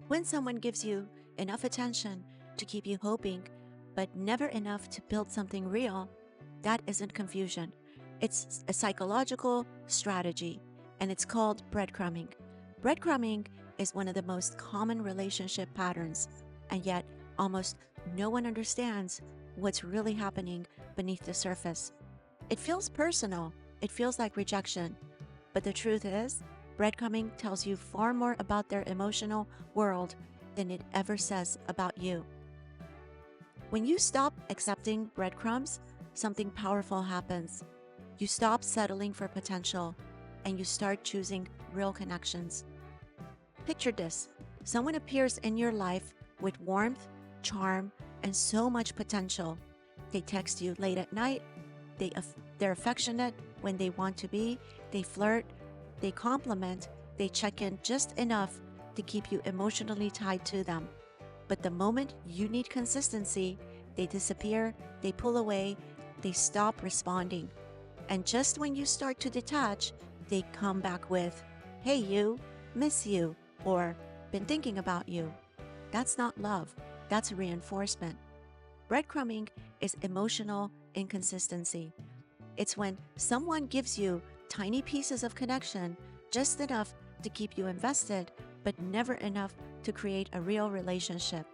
When someone gives you enough attention to keep you hoping, but never enough to build something real, that isn't confusion. It's a psychological strategy, and it's called breadcrumbing. Breadcrumbing is one of the most common relationship patterns, and yet almost no one understands what's really happening beneath the surface. It feels personal, it feels like rejection, but the truth is, breadcrumbing tells you far more about their emotional world than it ever says about you. When you stop accepting breadcrumbs, something powerful happens. You stop settling for potential and you start choosing real connections. Picture this: someone appears in your life with warmth, charm, and so much potential. They text you late at night, they're affectionate when they want to be, they flirt, they compliment, they check in just enough to keep you emotionally tied to them. But the moment you need consistency, they disappear, they pull away, they stop responding. And just when you start to detach, they come back with, "Hey, you, miss you," or "been thinking about you." That's not love, that's reinforcement. Breadcrumbing is emotional inconsistency. It's when someone gives you tiny pieces of connection, just enough to keep you invested, but never enough to create a real relationship.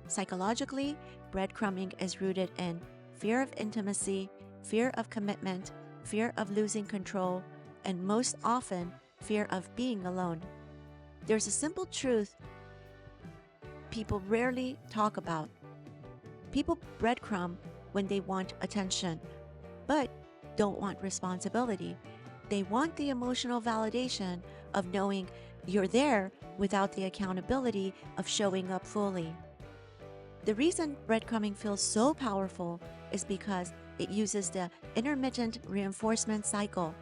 Psychologically, breadcrumbing is rooted in fear of intimacy, fear of commitment, fear of losing control, and most often, fear of being alone. There's a simple truth people rarely talk about. People breadcrumb when they want attention, but don't want responsibility. They want the emotional validation of knowing you're there without the accountability of showing up fully. The reason breadcrumbing feels so powerful is because it uses the intermittent reinforcement cycle,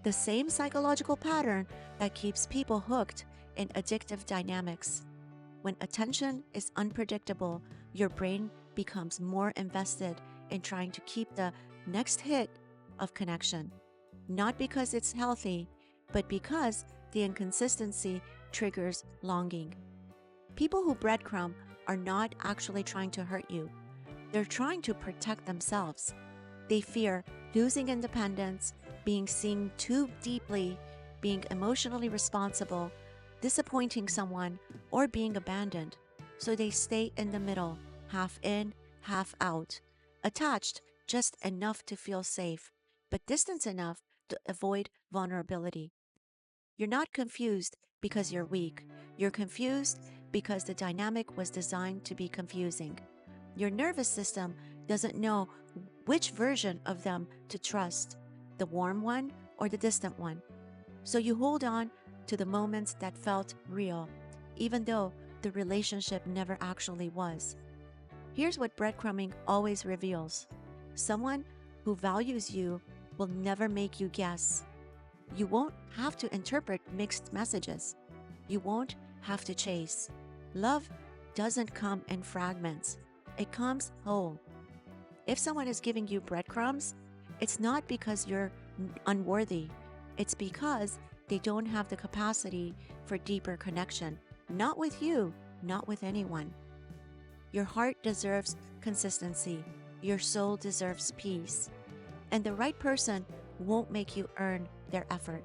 the same psychological pattern that keeps people hooked in addictive dynamics. When attention is unpredictable, your brain becomes more invested in trying to keep the next hit of connection, not because it's healthy, but because the inconsistency triggers longing. People who breadcrumb are not actually trying to hurt you. They're trying to protect themselves. They fear losing independence, being seen too deeply, being emotionally responsible, disappointing someone, or being abandoned. So they stay in the middle, half in, half out, attached just enough to feel safe, but distant enough to avoid vulnerability. You're not confused because you're weak. You're confused because the dynamic was designed to be confusing. Your nervous system doesn't know which version of them to trust, the warm one or the distant one. So you hold on to the moments that felt real, even though the relationship never actually was. Here's what breadcrumbing always reveals: someone who values you will never make you guess. You won't have to interpret mixed messages. You won't have to chase. Love doesn't come in fragments, it comes whole. If someone is giving you breadcrumbs, it's not because you're unworthy, it's because they don't have the capacity for deeper connection. Not with you, not with anyone. Your heart deserves consistency. Your soul deserves peace. And the right person won't make you earn their effort.